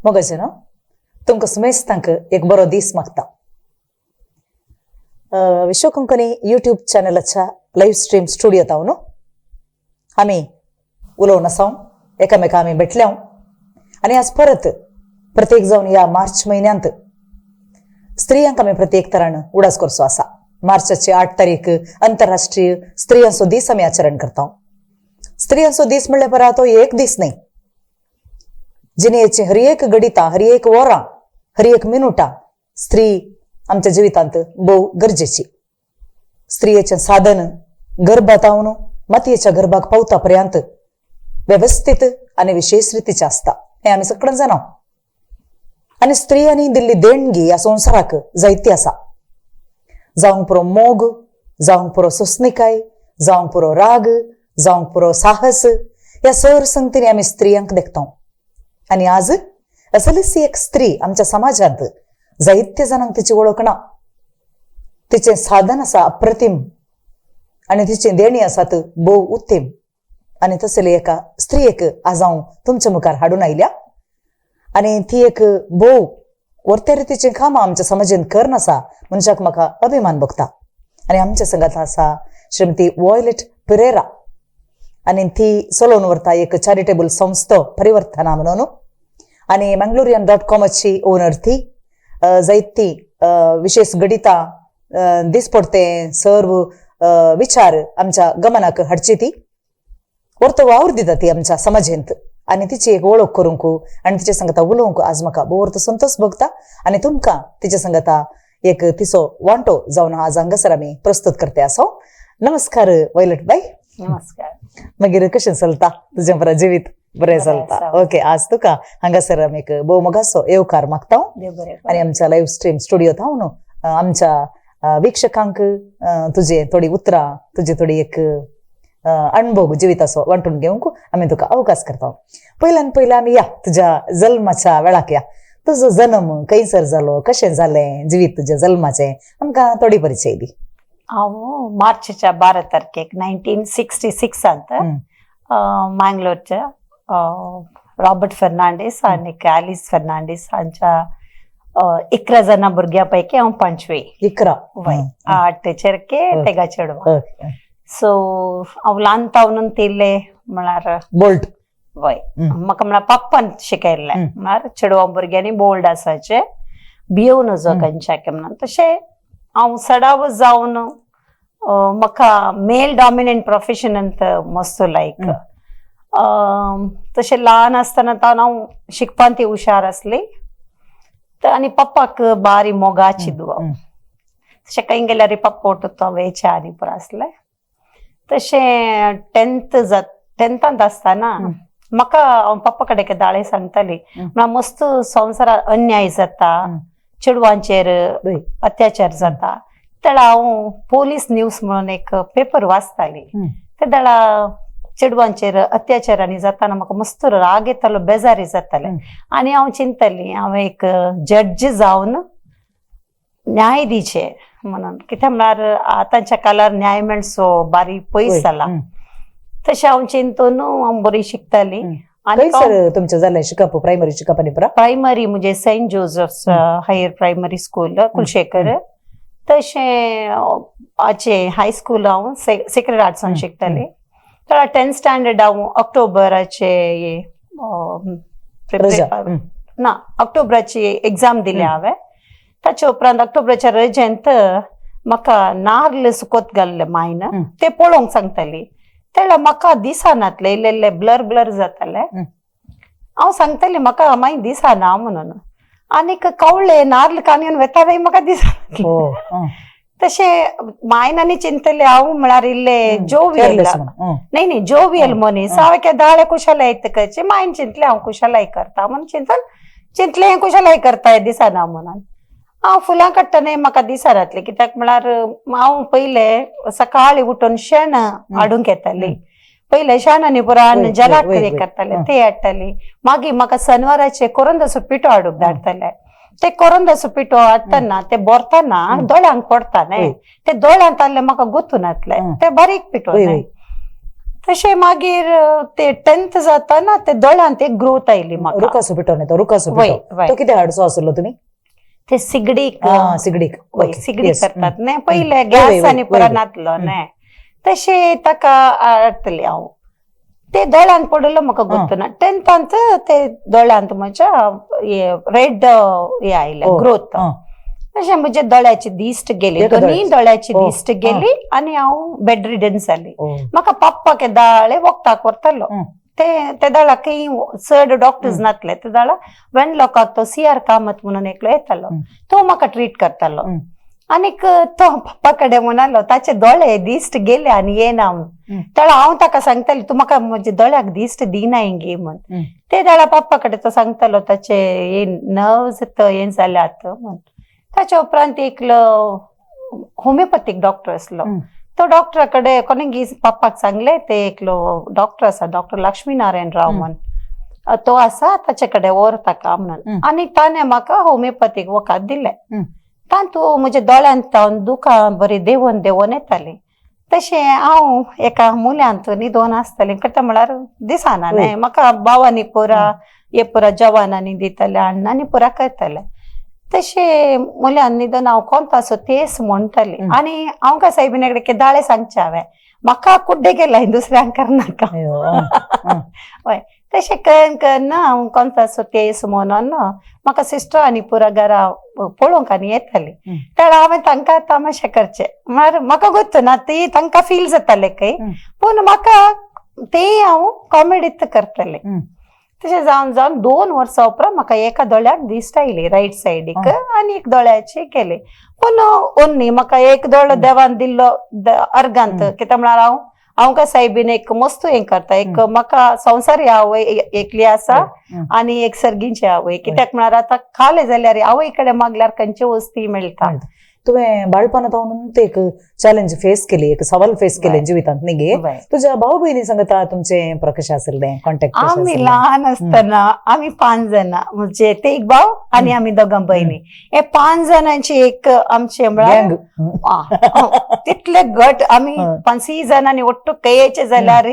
मोगाचे ना तुमकां सुमेस्तांक एक बरो दीस मागता. विश्व कोंकणी यूट्यूब चॅनलाच्या लाईव्ह स्ट्रीम स्टुडियोत हांव न्हू आमी उलोवन आसां, एकामेका आमी भेटल्या आनी आज परत प्रत्येक जावन या मार्च महिन्यांत स्त्रियांक आमी प्रत्येक तरान उडास करचो आसा. मार्चाची 8 तारीख आंतरराष्ट्रीय स्त्रियांचो दीस आमी आचरण करता. स्त्रियांचो दीस म्हणल्यार परा तो एक दीस न्ही, जिणेची हर एक घडिता, हर एक वरां, हर एक मिनटां स्त्री आमच्या जिवितांत भोव गरजेची. स्त्रियेचें साधन गर्भातावन मातयेच्या गर्भाक पावता पर्यंत व्यवस्थित आनी विशेष रितीचें आसता, हें आमी सगळ्यांक जाणा. आनी स्त्रियांनी दिल्ली देणगी ह्या संवसाराक जायती आसा. जावंक पुरो मोग, जावंक पुरो सोंसणिकाय, जावंक पुरो राग, जावंक पुरो साहस, ह्या सर संगतींनी आमी स्त्रियांक देखता. आनी आज असलीशी एक स्त्री आमच्या समाजांत जायत्या जाणांक तिची वळख ना. तिचें साधन आसा अप्रतिम आनी तिची देणी आसात भोव उत्तम. आनी तसली एका स्त्रियेक आज हांव तुमच्या मुखार हाडून आयल्या. आनी ती एक भोव वर्ते रितीचें काम आमच्या समाजांत करन आसा मनशाक म्हाका अभिमान भोगता. आनी आमच्या संगात आसा श्रीमती वॉयलेट पेरेरा. आनी ती चलोवन व्हरता एक चॅरिटेबल संस्था परिवर्तना म्हणून. आनी Mangalorean.com ओनर ती. जायती विशेष गणिता दिसपडते सर्व विचार आमच्या गमनाक हाडची ती वर्तो वावर दिता ती आमच्या समाजांत. आनी तिची एक वळख करूंक आनी तिचे संगता उलोवंक आज म्हाका भोव संतोष भोगता. आनी तुमकां तिचे संगता एक तिचो वांटो जावन आज हांगासर आमी प्रस्तुत करते आसा. नमस्कार वॉयलेट बाई. नमस्कार. मागीर कशें चलता तुजें बरें जिवीत? बरें चलता. ओके. आज तुका हांगासर आमी एक भोव मोगाचो येवकार मागता. आनी आमच्या लाईव्ह स्ट्रीम स्टुडियोत हांव न्हू आमच्या विक्षकांक तुजे थोडी उतरां, तुजी थोडी एक अणभव जिविताचो वांटून घेवंक आमी तुका अवकाश करता. पयल्यान पयलें आमी या तुज्या जल्माच्या वेळाक या. तुजो जन्म खंयसर जालो, कशें जालें जिवीत तुज्या जल्माचें, आमकां थोडी परिचय दी. हांव मार्चच्या 12 तारखेक 1966 मँगलोरच्या रॉबर्ट फर्नांडीस आनी ॲलिस फर्नांडीस हांच्या 11 जाणां भुरग्यां पैकी हांव 5वी. 11 वय 8 चेडके तेगा चेडवां. सो हांव ल्हानतावन तेल्ले म्हळ्यार बोल्ड. वय म्हाका म्हळ्यार पप्पान शिकयल्लें म्हळ्यार चेडवां भुरग्यांनी बोल्ड आसाचे, भियोव नजो खंयच्याक म्हणून. तशें हांव सडाव जावन म्हाका मेल डॉमिनेंट प्रोफेशनांत मस्त लायक. तशें ल्हान आसतना हांव शिकपान ती हुशार आसली आनी पप्पाक बारी मोगाची दुवा. तशें खंय गेल्यार पप्पा उठता वेच्या आनी पुरो आसलें. तशें 10th आसतना म्हाका हांव पप्पा कडेन दाळे सांगताली म्हळ्यार मस्त संवसारात अन्याय जाता, चेडवांचेर अत्याचार जाता. तेन्ना हांव पोलीस न्यूज म्हणून एक पेपर वाचताली. ते तेन्ना चेडवांचेर अत्याचारांनी जाताना म्हाका मस्त राग येतालो, बेजारी जाताले. आनी हांव चिंतताली हांव एक जड्ज जावन न्याय दिचे म्हणून. कित्याक म्हळ्यार आतांच्या काळार न्याय मेळचो बारी पयस जाला. तशें हांव चिंतून हांव बरी शिकताली. आनी तुमचें जालें शिकप प्रायमरी शिकप आनी पुरो? प्रायमरी म्हणजे Saint Joseph's higher primary school Kulshekar. तशें हाय स्कूल हांव सेक्रेड आर्ट्सान शिकताली. तर 10th स्टँडर्ड हांव ऑक्टोबराचे ऑक्टोबराची एग्जाम दिली हांवें. ताचे उपरांत ऑक्टोबराच्या रजेंत म्हाका नाल्ल सुकोत घाल्ले मायन ते पळोवंक सांगताली. तेन्ना म्हाका दिसनातले, इल्ले ब्लर जाताले. हांव सांगताली म्हाका माय दिसना म्हणून. आनीक कवळ्ळे नाल्ल कानून वेताले म्हाका दिसना. तशें मायनांनी चिंतले हांव म्हळ्यार इल्ले जोवियल न्ही जोवियल मनीस. हांवें दाळे कुशलाय येतकचे मायन चिंतले हांव कुशलाय करता म्हणून चिंतले हें कुशलाय करता हें दिसना म्हणून. हांव फुलां काडटना म्हाका दिसनातलें. कित्याक म्हळ्यार हांव पयलें सकाळीं उठून शेण हाडूंक येताली. पयलें शेणांनी पुरान जलाक हें करताले ते हाडटाली. मागीर म्हाका शेनवाराचे कोरंदाचो पिठो हाडूंक धाडटाले. ते कोरंदाचो पिठो हाडटना ते भरतना दोळ्यांक पडटा न्हय, ते दोळ्यांत आहले म्हाका गुंतून येतले. ते बारीक पिठो न्हय. तशें मागीर ते 10th जाताना ते दोळ्यांत एक ग्रोथ आयली म्हाका रुकासो पिठो न्ही तो रुकासो वय, पिठो वय. तो किती हाडसो आसलो तुमी ते सिगडीक सिगडीक वय Okay. सिगडी Yes. करतात न्ही पयले वय, गॅस वय, आनी वय, पुरा वय. नातलो न्ही तशें ताका हाडटली हांव ते दोळ्यांत पडलो म्हाका गुर्तना 10th ते दोळ्यांत म्हज्या रेड हे आयले ग्रोथ तशें म्हजे दोळ्याची दिश्ट गेली एका दोनी दोळ्याची? दोळ्याची ओ, दिश्ट गेली आनी हांव बेड रिडन जाली म्हाका पप्पा केदाळे वखदाक व्हरतालो ते दाळाकय चड डॉक्टर्स नासले ते दाळा वेणलोकाक तो CR कामत म्हणून एकलो येतालो तो म्हाका ट्रीट करतालो आनीक तो पप्पा कडेन म्हणालो ताचे दोळे दिश्ट गेले आनी येना म्हणून त्याला हांव ताका सांगताली तूं म्हाका म्हजे दोळ्याक दिश्ट दिना गे म्हणून ते दाळा पप्पा कडेन तो सांगतालो ताचे हे नर्व्स हें जाल्यात म्हणून ताच्या उपरांत एकलो होमिओपॅथीक डॉक्टर आसलो तो डॉक्टरा कडेन कोणें पप्पाक सांगले ते एकलो डॉक्टर आसा डॉक्टर लक्ष्मीनारायण राव म्हणून तो आसा ताचे कडेन व्हर ताका म्हणून आनी ताणें म्हाका होमिओपॅथीक वखद दिले तातूंत म्हज्या दोळ्यांत हांव दुकां बरी देंवन देंवन येताली तशें हांव एका मुल्यांत न्हिदोन आसतालें करता म्हळ्यार दिसाना न्ही म्हाका भावांनी पुरा हे पुरा जवानांनी दिताले अण्णांनी पुरा करताले तशें मुल्यांत न्हिदोन हांव कोंतासो तेच म्हणटाली आनी हांव का सायबिने कडेन केदाळे सांगचे हांवें म्हाका कुड्डे गेला दुसऱ्यांक करनाका हय तशें करना हांव कोंतासो तेस म्हणून म्हाका सिस्टर आनी पुरा घरा पळोवंक आनी येताली तर हांवें तांकां तमाशे करचे म्हळ्यार म्हाका गोत्तू ना ती तांकां फील जाताले खंय पूण म्हाका तेय हांव कॉमेडीत करताले तशें जावन जावन 2 वर्सां उपरांत म्हाका एका दोळ्याक दिश्ट आयली रायट सायडीक आनी एक दोळ्याची केली पूण ओन्नी म्हाका एक दोळो देवान दिल्लो अर्गांत कित्याक म्हळ्यार हांव का सायबीन एक मस्त हें करता एक म्हाका संवसारी आवय एकली आसा आनी एक सर्गींची आवय कित्याक म्हळ्यार आतां खाले जाल्यार आवय कडेन मागल्यार खंयची वस्ती मेळटा तुवें बाळपणांत एक चॅलेंज फेस केली एक सवाल फेस केले जिवितांत न्ही गे तुझ्या भाऊ भयणी सांगता तुमचे कशें आसलें कॉन्टॅक्ट आमी ल्हान आसतना आमी 5 जाणां म्हणजे ते एक भाव आनी आमी दोगां भयणी हे 5 जाणांची एक आमचे म्हळ्यार तितले गट आमी 5 जाणांनी ओट्टू कयेचे जाल्यार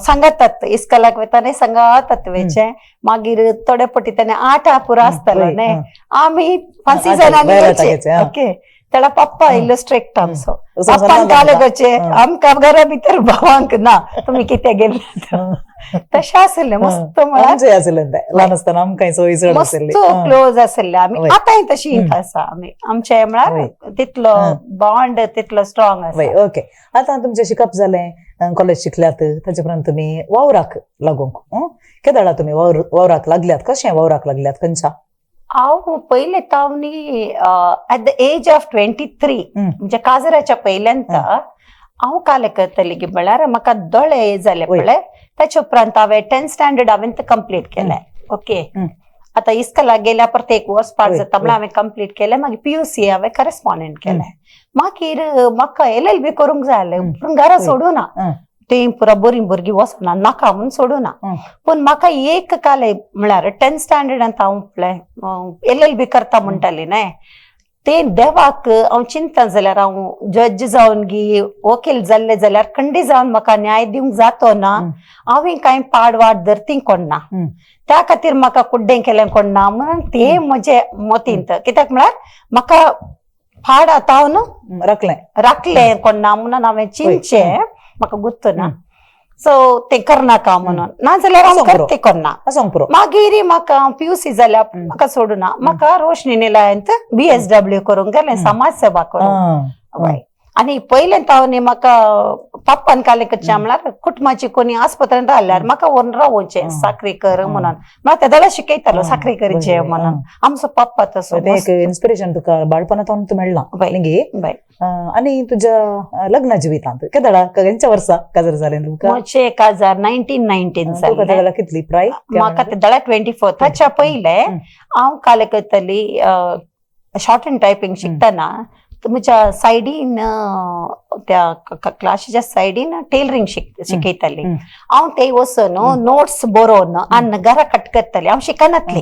सांगतात इस्कलाक वयताना सांगतात वेचे मागीर थोडे पटी ताणे 8 पुरो आसतालो न्ही आमी 5 जाणांनी वयचे ओके त्याला पप्पा इल्लो स्ट्रिक्ट आमचो पप्पान काले करचे आमकां घरा भितर भावांक ना तुमी कितें गेले तशें आसलें मस्त ल्हान आसतना आमकां सोयीचड मस्त क्लोज आसले आमी आतांय तशी आसा आमी आमचे म्हळ्यार तितलो बॉन्ड तितलो स्ट्रॉंग आसा ओके आतां तुमचें शिकप जालें कॉलेज शिकल्यात ताचे उपरांत तुमी वावराक लागूंक केदाळा तुमी वावराक लागल्यात कशें वावराक लागल्यात खंयच्या हांव पयले तावनी एट द एज ऑफ 23 म्हणजे काजराच्या पयल्यांत हांव काले करतली की म्हळ्यार म्हाका दोळे जाले पळय ताचे उपरांत हांवें 10th स्टँडर्ड हांवें कंप्लीट केलें ओके आतां इस्कलाक गेल्या परत 1 वर्स पाड जाता म्हळ्यार हांवें कंप्लीट केलें मागीर PUC हांवें करस्पॉन्डंट केलें मागीर म्हाका LLB करूंक जाय आसलें पूण घरा सोडूना ते पुरा बरी भुरगीं वचना नाका म्हणून सोडूना पूण म्हाका एक काले म्हळ्यार 10th स्टँडर्डांत हांव LLB करता म्हणटाली न्ही ते देवाक हांव चिंता जाल्यार हांव जज जावन गी वकील जाल्ले जाल्यार खंडी जावन म्हाका न्याय दिवंक जातो ना हांवें कांय पाड वाड धरती कोणना त्या खातीर म्हाका कुड्डें केलें कोणना म्हणून ते म्हजे मतींत कित्याक म्हळ्यार म्हाका फाड आतां हांव न्हू राखलें कोणना म्हणून हांवें चिंतचें म्हाका गुर्त ना सो ते करनाका म्हणून नाजाल्यार हांव करते कोन्ना मागीर म्हाका PUC जाल्यार म्हाका सोडूना म्हाका रोशनी निलयांत BSW करूंक गेलें समाज सेवा करूंक आनी पयलें हांव न्ही म्हाका पप्पान काले करचें म्हळ्यार कुटुंबाची कोणी आस्पत्रांत रावल्यार म्हाका व्हरून रावोवचें साखरेकर म्हणून म्हाका ते दादा शिकयतालो साखरेकरचें म्हणून आमचो पप्पा तसो इन्स्पिरेशन तुका बाळपणांत मेळ्ळां आनी तुज्या लग्ना जिवितांत केदाळा खंयच्या वर्सा काजार जालें तुमकां म्हजें काजार 1919 जालें कितली प्राय म्हाका ते दादा 24 ताच्या पयले हांव काले करतली शॉर्ट हँड टायपिंग शिकतना म्हज्या सायडीन त्या क्लासीच्या सायडीन टेलरिंग शिकयताली हांव ते वचून नोट्स बरोवन आनी घरा कट करताली हांव शिकनातली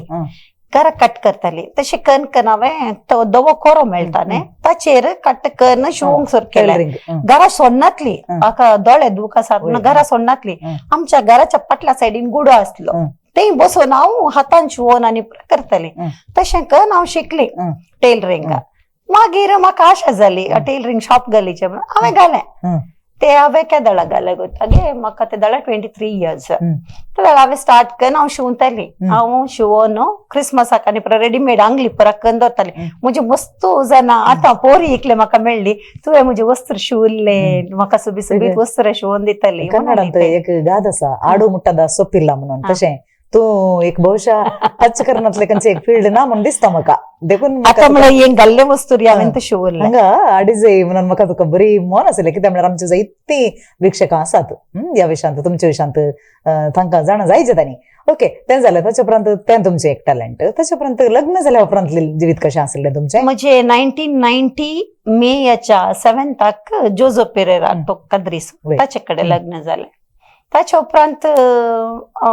घरा कट करताली तशें करून करून हांवें तो दवो कोरो मेळटाने ताचेर कट करून शिवंक सुरू केलें. टेलरिंग घरा सोडनातली म्हाका दोळे दूख आसात म्हणून घरा सोडनातली. आमच्या घराच्या फाटल्या सायडीन गुडो आसलो थंय बसून हांव हातान शिवोन आनी करतली. तशें करून हांव शिकली टेलरिंग. मागीर म्हाका आशा जाली टेलरिंग शॉप घालीचें म्हणून हांवें घालें. ते हांवें केदळा घाले गोतागे म्हाका ते दळा 23 years. ते हांवें स्टार्ट करून हांव शिवताली. हांव शिवोन क्रिस्मसाक आनी रेडीमेड आंगली परत करून दवरताली. म्हजे वस्तू जाणा आतां पोरी इकले म्हाका मेळ्ळी तुवें म्हजे वस्त्र शिवल्ले म्हाका सुबीत वस्त्र शिवोन दितली. कन्नडांत एक गाद आसा आडू मुट्टादा सोपिल्ला म्हणून तशें तू एक बहुशा राजकारणातले खंयचे एक फील्ड ना म्हणून दिसता म्हाका देखून आता म्हळ्यार हें घाल्ले वस्तू हांवें ते शिवल्ले. हांगा आडीजे म्हणून म्हाका तुका बरी मन आसलें कित्याक म्हळ्यार आमचे जायतीं विक्षकां आसात ह्या विशयांत तुमच्या विशयांत तांकां जाणां जायचे तांणी. ओके तें जालें ताचे उपरांत तें तुमचें एक टॅलंट. ताचे उपरांत लग्न जाल्या उपरांतलें जिवीत कशें आसलें तुमचें? म्हणजे 1990 मेच्या 7th जोजो पेरेरा तो कद्रीस ताचे कडेन लग्न जालें. ताच्या उपरांत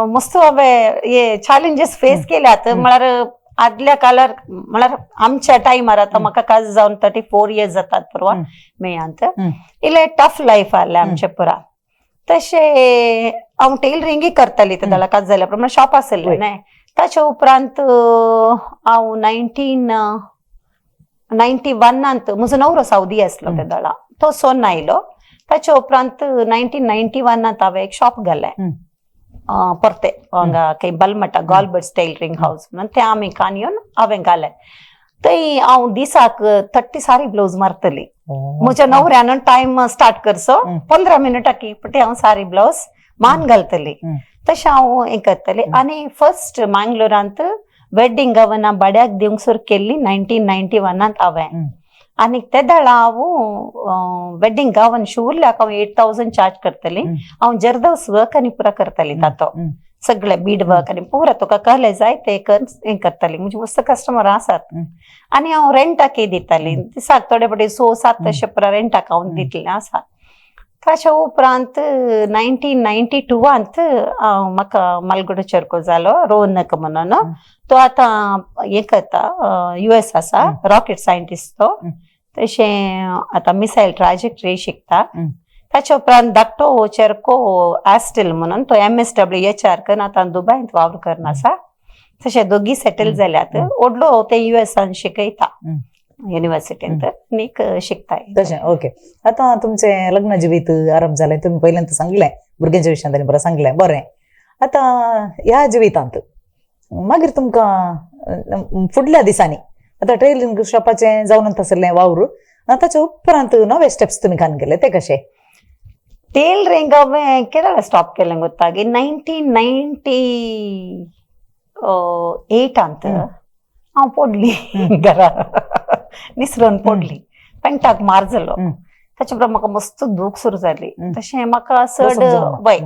मस्त हांवें हे चॅलेंजीस फेस केल्यात. म्हळ्यार आदल्या काळार म्हळ्यार आमच्या टायमार आतां म्हाका काज जावन 34 years जातात परवा मेयांत. इल्लें टफ लायफ आहलें आमचें पुरा. तशें हांव टेलरिंगूय करताली ते दळा काज जाल्या प्रमाणे शॉप आसलें न्हय. ताच्या उपरांत हांव 1991 म्हजो नवरो सावदी आसलो ते दळा तो सोन आयलो. ताच्या उपरांत 1991 हांवें एक शॉप घालें परते हांगा खंय बलमटा गॉलबर्ट्स टेलरिंग हाऊस म्हणून ते आमी काणयोन हांवें घालें. थंय हांव दिसाक 30 सारी ब्लावज मारतली. म्हज्या नवऱ्यान टायम स्टार्ट करचो 15 मिनटां पण हांव सारी ब्लावज मान घालतली. तशें हांव हें करतलें. आनी फर्स्ट मंगलोरांत वेडिंग गावना बड्याक दिवंक सुरू केल्ली 1991 हांवें. आनी ते दाळा हांव वेडिंग गावन शिवल्ल्याक हांव 8,000 चार्ज करतली. हांव जरदोस वर्क आनी पुरा करतली तातो सगळे बीड वर्क आनी पुरा तुका कहले जाय ते हें करतली. म्हणजे मस्त कस्टमर आसात. आनी हांव रेंटाकय दिताली दिसाक थोडे फावटी 6-7 तशें पुरा रेंटाक हांव दितलें आसा. ताच्या उपरांत 1992 म्हाका मालगुडी चेरको जालो रोहनक म्हणून. तो आतां हें करता US आसा रॉकेट सायंटिस्ट तो. तशें आतां मिसायल ट्रॅजेक्टरी शिकता. ताच्या उपरांत धाकटो चेरको एस्टेल म्हणून तो MSW HR करून आतां दुबयंत वावर करून आसा. तशें दोगी सेटल जाल्यात. व्हडलो ते USान शिकयता युनिव्हर्सिटींत आनीक शिकताय तशें. ओके आतां तुमचें लग्न जिवीत आरंभ जालें तुमी पयल्यांत सांगलें भुरग्यांच्या विशयांत आनी बरें सांगलें बरें. आतां ह्या जिवितांत मागीर तुमकां फुडल्या दिसांनी आतां टेलरिंग शॉपाचें जावन आसलें वावर ताच्या उपरांत नवे स्टेप्स तुमी घालून गेले ते कशे? टेलरिंग हांवें केन्ना स्टॉप केलें गोतागे 1998 हांव पडली घरा निसरून पडली पेंटाक मार जालो. ताचे उपरांत म्हाका मस्त दूख सुरू जाली. तशें म्हाका चड वय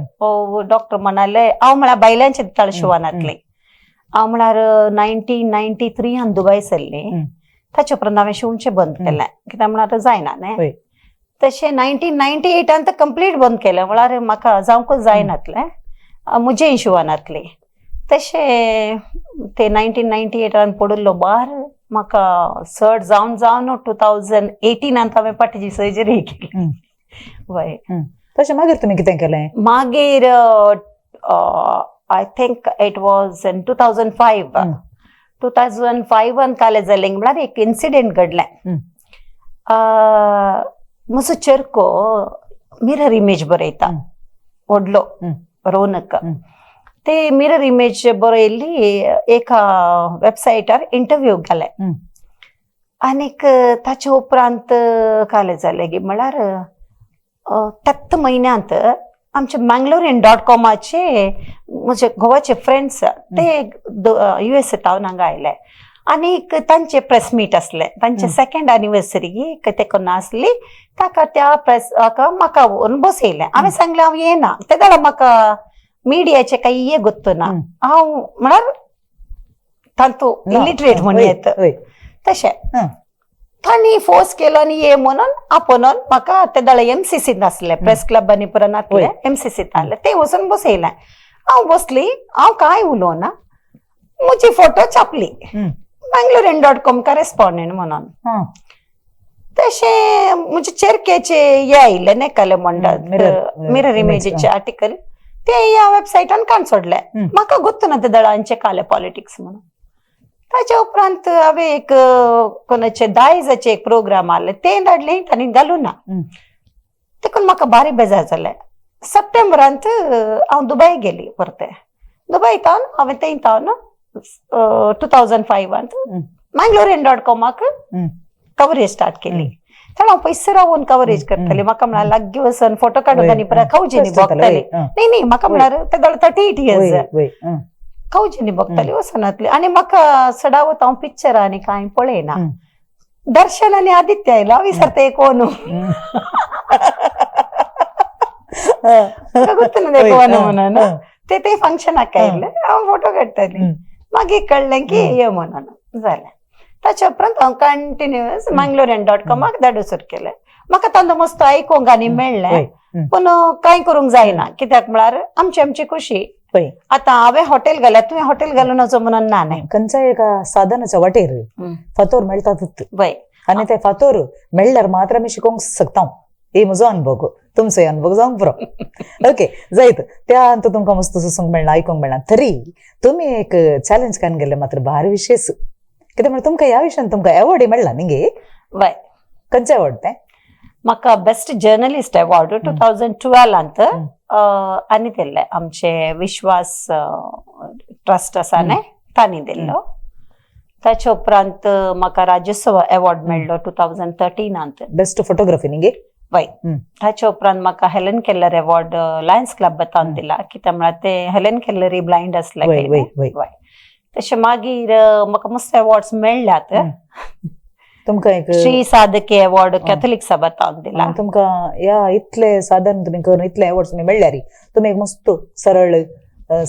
डॉक्टर म्हणाले हांव म्हळ्यार बायलांचे दितालें शिवनातलें. हांव म्हळ्यार 1993 दुबय सरली. ताचे उपरांत हांवें शिवचें बंद केलें कित्याक म्हळ्यार जायना न्हय. तशें 1998 कंप्लीट बंद केलें म्हळ्यार म्हाका जावंकूच जायनातलें म्हजेंय शिवनातलें. तशें ते 1998 पडलो बार म्हाका चड जावन 2018 हांवें पाटीची सर्जरी केली. वय तशें मागीर तुमी कितें केलें? मागीर I think it was in 2005 काले जालें म्हळ्यार एक इन्सिडेंट घडलें. म्हजो चेरको मिरर इमेज बरयता व्हडलो रोनक. ते मिरर इमेज बरयल्ली एका वेबसायटार इंटरव्यू घाले. आनीक ताचे उपरांत काले जालें की म्हळ्यार 7 म्हयन्यांत आमचे mangalorian.comचे म्हजे गोवाचे फ्रेंड्स ते US टावन हांगा आयले. आनीक तांचे प्रेस मीट आसलें तांचे 2nd anniversary ते कोन्ना आसली. ताका त्या प्रेस म्हाका व्हरून बसयलें. हांवें सांगलें हांव येना. ते जाल्यार म्हाका मिडियाचे काही ये गोत्तो ना. हांव म्हळ्यार तांतू इलिटरेट म्हणून येत तशें. तांणी फोर्स केलो आनी ये म्हणून आपोवन म्हाका ते जाल्यार MCCंत आसलें प्रेस क्लबांनी पुरा नासलें MCCंत आसलें ते वचून बसयलें. हांव बसली हांव कांय उलोवना. मुझी फोटो छापली हम्म. Bangalore.com करेस्पॉन्डेंट म्हणून हा. तसे म्हणजे चेरकेचे हे आयिल्ले नाही काले म्हणटात मिरर इमेजीचे आर्टिकल ते ह्या वेबसायटान काण सोडले म्हाका गोत्तू ना ते दळांचे काले पॉलिटिक्स म्हणून ताच्या उपरांत हांवें एक कोणाचे दायजाचे एक प्रोग्राम आले ते धाडले तांणी घालूं ना देखून म्हाका बारी बेजार जालें सप्टेंबरांत हांव दुबय गेली परते दुबय तावन हांवें थंय तावन 2005 Bangalore.com कवरेज स्टार्ट केली तर हांव पयस रावून कवरेज करतली म्हाका म्हळ्यार लागीं वचून फोटो काडून आनी परत खावजेनी भोगतली न्ही म्हाका म्हळ्यार ते 38 इयर्स खावजेनी भोगतली वचनातली आनी म्हाका सडावत हांव पिक्चर आनी कांय पळयना दर्शन आनी आदित्य आयलो हांव विसरते कोण गोत्तूना ते कोण म्हणून ते फंक्शनाक आयिल्ले हांव फोटो काडटली मागीर कळ्ळें की ये म्हणून जालें ताच्या उपरांत हांव कंटिन्युअस Bangalore.com धाडूसर केलें म्हाका तांदो मस्त आयकूंक आनी मेळ्ळें पूण कांय करूंक जायना कित्याक म्हळ्यार आमची खुशी आता हांवें हॉटेल घाल्यात तुवें हॉटेल घालून वचो म्हणून ना न्ही खंयच्याय एका साधनाच्या वाटेर फातोर मेळटात आनी ते फातोर मेळ्ळ्यार मात्र आमी शिकोवंक शकता हे म्हजो अनुभव तुमचोय अनुभव जावंक पुरो ओके जायत त्या तुमकां मस्त सुसूंक मेळना आयकूंक मेळना तरी तुमी एक चॅलेंज कान गेले मात्र भारी विशेष कित्याक म्हळ्यार तुमकां ह्या विशयान तुमकां एवॉर्ड मेळ्ळा न्ही गे खंयचें एवॉर्ड तें म्हाका बेस्ट जर्नलिस्ट एवॉर्ड 2012 आनी दिल्ले आमचे विश्वास ट्रस्ट आसा न्ही तांणी दिल्लो ताच्या उपरांत म्हाका राज्योत्सव एवॉर्ड मेळ्ळो 2013 बेस्ट फोटोग्राफी न्ही गे ताच्या उपरांत म्हाका हेलन केलर एवॉर्ड लायन्स क्लबान दिला कित्याक म्हळ्यार ते हेलन केलर ब्लायंड आसले तशें मागीर म्हाका मस्त एवॉर्ड्स मेळ्ळ्यात तुमकां एक श्री साधके एवॉर्ड कॅथोलिक सभातान दिला तुमकां ह्या इतले साधन तुमी करून इतले एवॉर्ड्स तुमी मेळ्ळ्यार तुमी एक मस्त सरळ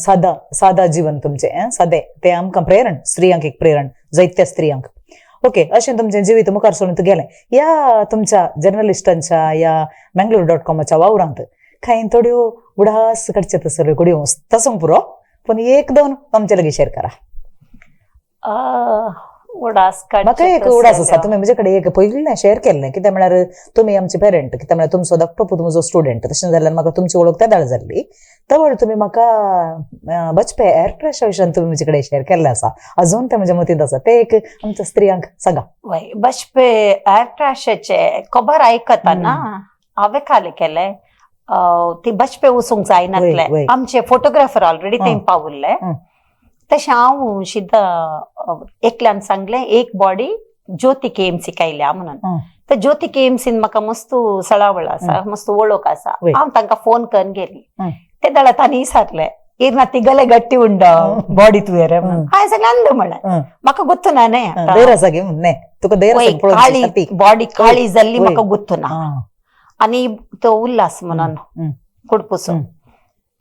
सादा जीवन तुमचें सादें ते आमकां प्रेरण स्त्रियांक एक प्रेरण जायत्या स्त्रियांक ओके अशें तुमचें जिवीत मुखार सोडून गेलें ह्या तुमच्या जर्नलिस्टांच्या ह्या Bangalore.comच्या वावरांत कांय थोड्यो उडास काडचे तसर घडयो तसोंक पुरो पूण एक दोन आमचे लागीं शेअर करा उडास म्हाका एक उडास आसा तुमी म्हजे कडेन एक पयलीं शेअर केल्लें कित्याक म्हळ्यार तुमी आमचे पेरंट कित्याक म्हळ्यार तुमचो धाकटो पूत म्हजो स्टुडंट तशें जाल्यार म्हाका तुमची वळख त्या दाळ जाल्ली तर तुमी म्हाका बचपे एअर क्रॅशा विशयान तुमी म्हजे कडेन शेअर केल्लें आसा अजून ते म्हज्या मतींत आसा ते एक आमच्या स्त्रियांक सांगा बचपे एअर क्रॅशाचे खबर आयकतना हांवें खाली केलें ती बचपे वचूंक जायनातले आमचे फोटोग्राफर ऑलरेडी थंय पावुल्ले तशें हांव सिद्धा एकल्यान सांगलें एक बॉडी ज्योती KMC कायल्या म्हणून तर ज्योती KMCन म्हाका मस्त सळावळ आसा मस्त वळख आसा हांव तांकां फोन करून गेली ते दाळा तांणी विचारलें इरना तिगले गट्टी उंड बॉडी तुवें रे म्हणून हांवें सांगलें अंद म्हळ्यार म्हाका गुत्तू ना न्ही काळी बॉडी काळी जाल्ली म्हाका गुत्तू ना आनी तो उल्हास म्हणून कुडपुसो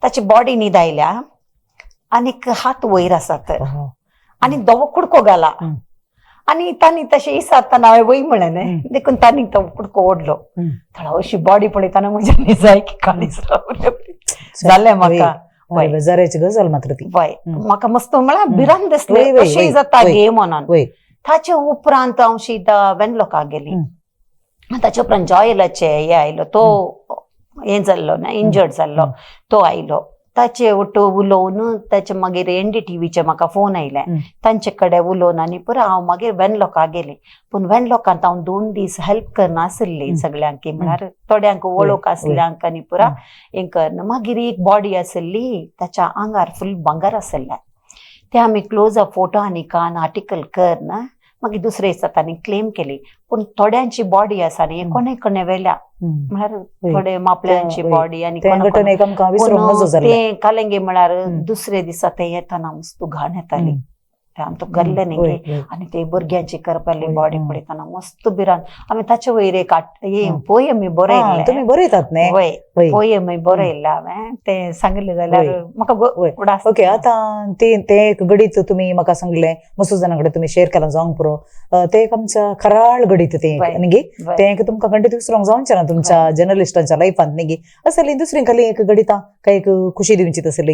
ताची बॉडी न्हिदायल्या आनीक हात वयर आसा तर आनी दोवो कुडको घाला आनी तांणी तशें विचारतना हांवें वय म्हळें न्ही देखून तांणी तो कुडको ओडलो थोडा अशी बॉडी पळयतना म्हज्या न्हिजाय की काळीच जालें म्हाका बेजाराची गजाल मात्र ती म्हाका मस्त म्हळ्यार भिरांत दिसलें अशें जाता गे म्हणून ताचे उपरांत हांव सीधा वेनलॉकाक गेली ताचे उपरांत जॉयलाचे हे आयलो तो हे जाल्लो ना इंजर्ड जाल्लो तो आयलो ताचे उलोवन ताचे मागीर NDTVचे म्हाका फोन आयले तांचे कडेन उलोवन आनी पुरो हांव मागीर वेनलॉकाक गेलें पूण वेनलॉकांत हांव 2 दीस हेल्प करनासली सगळ्यांक म्हळ्यार थोड्यांक वळख आसल्यांक आनी पुरा हें करना मागीर एक बॉडी आसली ताच्या आंगार फुल भांगर आसलें ते आमी क्लोज अप फोटो आनी कान आर्टिकल करना मागीर दुसरे दिसा तांणी क्लेम केली पूण थोड्यांची बॉडी आसा न्ही कोणे कोणे वेल्या म्हळ्यार थोडे मापल्यांची बॉडी आनी ते कालेंगे म्हळ्यार दुसरे दिसा ते येताना मस्त घाण येताली आमचं गल्ले नाही आणि ते भुरग्यांची करपाली बॉडी पडताना मस्त बिरान आम्ही ताचे वयर एक हे पोयम मी बरयले तुम्ही बरयतात न्ही वय पोयम मी बरयले हांवें ते सांगले जाल्यार म्हाका ओके आता ते एक गडीत तुम्ही म्हाका सांगले मस्त जाणां कडेन तुम्ही शेअर केला जावंक पुरो ते एक आमच्या खराळ गडीत ते न्ही ते एक तुमकां खंडीत विसरूंक जावचें ना तुमच्या जर्नलिस्टांच्या लायफांत न्ही असली दुसरी खाली एक गडिता काय एक खुशी दिवची तसली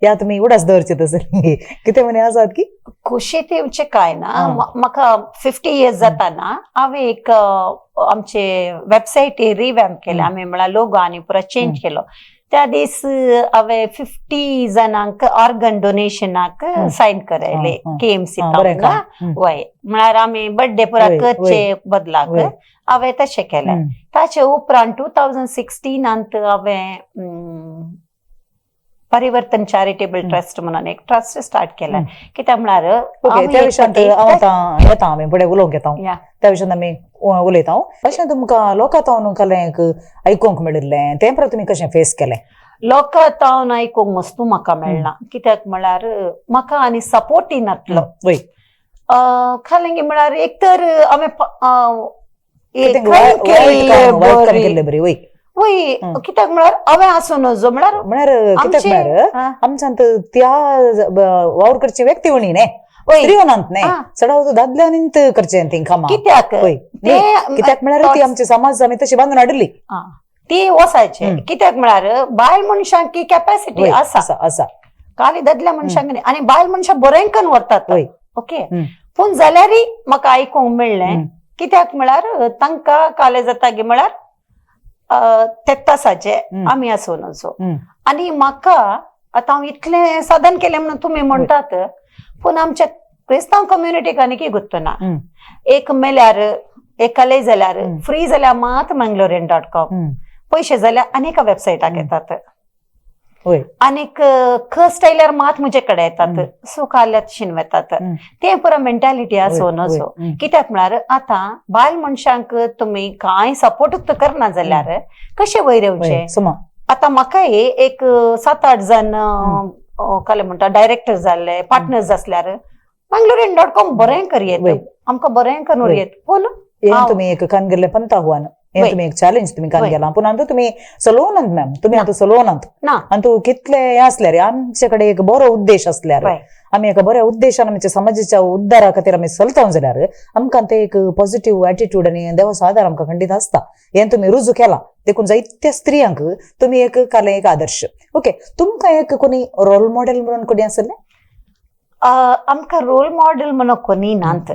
या तुम्ही उडास दवरची तसली कितें म्हणे आसात की खुशी दिवचे काय ना म्हाका 50 इयर्स जाताना हांवें एक आमचे वेबसायट रिवॅम्प केले आम्ही म्हळ्यार लोगो आनी पुरा चेंज केलो त्या दीस हांवें 50 जाणांक ऑर्गन डोनेशनाक सायन करायले KMC वय म्हळ्यार आमी बर्थडे पुरा करचे बदलाक हांवें तशें केलें ताचे उपरांत 2016 हांवें परिवर्तन चॅरिटेबल ट्रस्ट म्हणून एक ट्रस्ट स्टार्ट केला कित्याक म्हळ्यार त्या विशयांत येता आमी फुडें उलोवंक येता त्या विशयांत आमी उलयता अशें तुमकां लोकांतावन कलेंक आयकूंक मेळिल्लें तें परत तुमी कशें फेस केलें लोकांतावन आयकूंक मस्तू म्हाका मेळना कित्याक म्हळ्यार म्हाका आनी सपोर्टी नासलो खालें म्हळ्यार एक तर आमी वय कित्याक म्हळ्यार हांवें आसूं नजो म्हळ्यार कित्याक म्हळ्यार आमच्यात त्या वावर करची व्यक्ती उणी न्ही स्त्रियोनांत न्ही चडाव दादल्यांनीच करचें तेंकां कित्याक कित्याक म्हळ्यार ती आमची समाज आमी तशी बांदून हाडली ती वसायचे कित्याक म्हळ्यार बायल मनशांक कॅपॅसिटी आसा खाली दादल्या मनशांक न्ही आनी बायल मनशां बरेंकन व्हरतात ओके पूण जाल्यारय म्हाका आयकूंक मेळ्ळें कित्याक म्हळ्यार तांकां काले जाता म्हळ्यार तेत्तासाचे आमी आसूं नजो आनी म्हाका आतां हांव इतलें साधन केलें म्हणून तुमी म्हणटात पूण आमच्या क्रिस्तांव कम्युनिटीक आनी कितें गुर्तना एक मेल्यार एक कले जाल्यार फ्री जाल्यार मात mangalorian.com पयशे जाल्यार आनीक वेबसायटाक येतात आनीक खस आयल्यार मात म्हजे कडेन येतात सूख आल्यात शिनवेतात ते पुरो मेंटॅलिटी आसूं नजो कित्याक म्हळ्यार आतां बायल मनशांक तुमी कांय सपोर्टूच करना जाल्यार कशें वयर येवचें आतां म्हाकाय एक 7-8 जण काले म्हणटा डायरेक्टर जाल्ले पार्टनर्स आसल्यार mangalorian.com बरें करयेत आमकां बरें करून येत पूण तुमी एक कान गेल्ले पंता हुआन तुम्ही एक चॅलेंज तुम्ही कान गेला पूण आतां तुमी चलोवनात मॅम तुमी आतां चलोवनात आनी तूं कितले हे आसल्यार आमचे कडेन एक बरो उद्देश आसल्यार आमी एका बऱ्या उद्देशान आमच्या समाजाच्या उद्दारा खातीर आमी चलता जाल्यार आमकां ते एक पॉझिटिव्ह एटिट्यूड आनी देवाचो आदार आमकां खंडीत आसता हें तुमी रुजू केला देखून जायत्या स्त्रियांक तुमी एक काले एक आदर्श ओके तुमकां एक कोणी रोल मॉडेल म्हणून कोणी आसले आमकां रोल मॉडेल म्हणून कोणी नात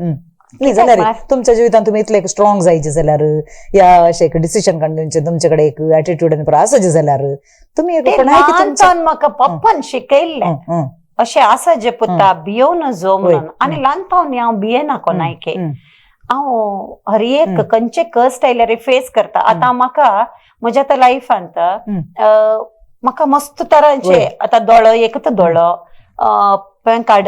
न्ही जाल्यार तुमच्या जिवितांत तुमी इतले स्ट्रॉंग जायचे जाल्यार या अशें एक डिसिजन काडूचे तुमचे कडेन एक एटिट्यूड आनी पुरो आसाचे जाल्यार तुमी एक म्हाका पप्पान शिकयल्लें अशें आसाचे पुता भियोव नजो म्हणून आनी ल्हानपणी हांव भियेना कोणायके हांव हर एक खंयचे कस्ट आयल्यार फेस करता आतां म्हाका म्हज्या आतां लायफांत म्हाका मस्त तरांचे आतां दोळो एकच दोळो काड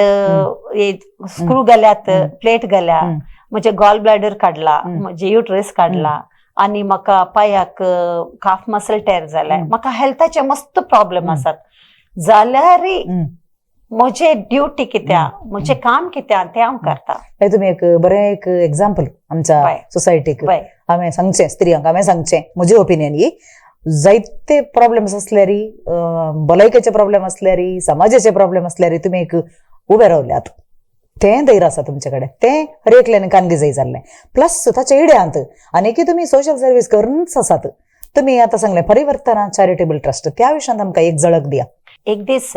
स्क्रू घाल्यात प्लेट घाल्या म्हणजे गॉल ब्लॅडर काडला म्हणजे युट्रस काडला आणि म्हाका पायाक काफ मसल टेर जालाय म्हाका हेल्थाचे मस्त प्रॉब्लेम आसात जाल्यारय म्हजे ड्युटी कित्या म्हजे काम कित्या ते हांव करता तुमी एक बरें एक एग्जाम्पल आमच्या सोसायटीक हांवें सांगचें स्त्रियांक हांवें सांगचें म्हजी ओपिनियन ही जायते प्रॉब्लेम्स आसल्यारी भलायकेचे प्रॉब्लेम आसल्यारी समाजाचे प्रॉब्लेम आसल्यारी तुमी एक उबे रावल्यात तें धैर्य आसा तुमचे कडेन तें हर एकल्यान कानगी जाय जाल्लें प्लस ताच्या इड्यांत आनीकय तुमी सोशल सर्वीस करूनच आसात तुमी आतां सांगलें परिवर्तना चॅरिटेबल ट्रस्ट त्या विशयांत आमकां एक झळक दिया एक दीस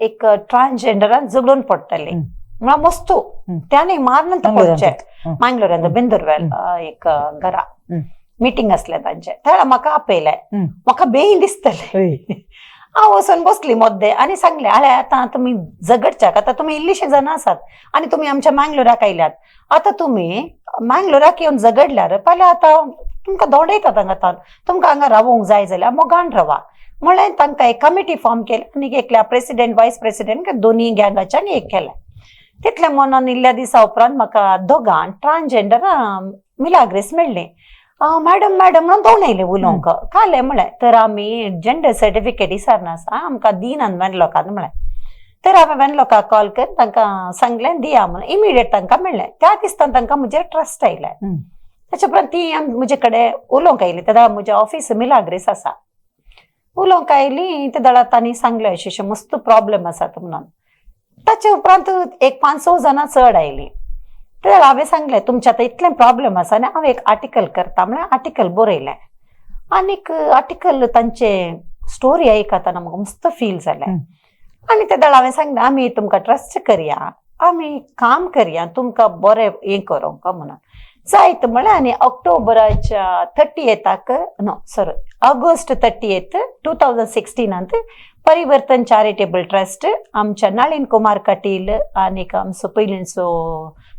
एक ट्रान्सजेंडरान झगडून पडटले म्हळ्यार मस्तू त्याने मारनंत पडचे मंगळूरांत बिंदुरवेल एक घरा मीटिंग असलें तांचे त्या म्हाका आपयलें म्हाका बेगीन दिसतलें हांव वचून बसली मद्दे आनी सांगलें आळे आतां तुमी झगडच्याक आतां तुमी इल्लीशीं जाणां आसात आनी तुमी आमच्या मंगळुराक आयल्यात आतां तुमी मंगळुराक येवन झगडल्यार फाल्यां आतां तुमकां दोडयतात हांगा तुमकां हांगा रावूंक जाय जाल्यार मोगान रावा म्हळ्यार तांकां एक कमिटी फॉर्म केली आनी एकल्या प्रेसिडेंट वायस प्रेसिडेंट दोनी गँगाच्यान एक केलें तितले मनान इल्ल्या दिसा उपरांत म्हाका दोगां ट्रान्सजेंडर मिलाग्रेस मेळ्ळीं मॅडम मॅडम म्हणून दोनयले उलोवंक काले म्हळें तर आमी जेंडर सर्टिफिकेट विचारना आसा आमकां दिनात लोकांनी म्हळें तर हांवें वेन लोकांक कॉल करून तांकां सांगलें दिया म्हणून इमिडिएट तांकां मेळ्ळें. त्या दिसतान तांकां म्हजेर ट्रस्ट आयलें. त्याच्या उपरांत ती म्हजे कडेन उलोवंक आयली. तेन्ना म्हजें ऑफिस मिलाग्रेस आसा. उलोवंक आयली ते दळा तांणी सांगलें अशें मस्त प्रॉब्लेम आसात म्हणून. ताचे उपरांत एक 5-6 जाणां चड आयलीं. तर हांवें सांगलें तुमचें आतां इतलें प्रॉब्लेम आसा आनी हांव एक आर्टिकल करता म्हणल्यार आर्टिकल बरयलें. आनीक आर्टिकल तांचे स्टोरी आयकताना म्हाका मस्त फील जालें. आनी ते दळ हांवें सांगलें आमी तुमकां ट्रस्ट करया, आमी काम करया, तुमकां बरें हें करूंक म्हणून. जायत म्हळ्यार आनी ऑक्टोबराच्या 30th ऑगस्ट 30th 2016 परिवर्तन चॅरिटेबल ट्रस्ट आमच्या नळीन कुमार कटील आनीक आमचो पयलींचो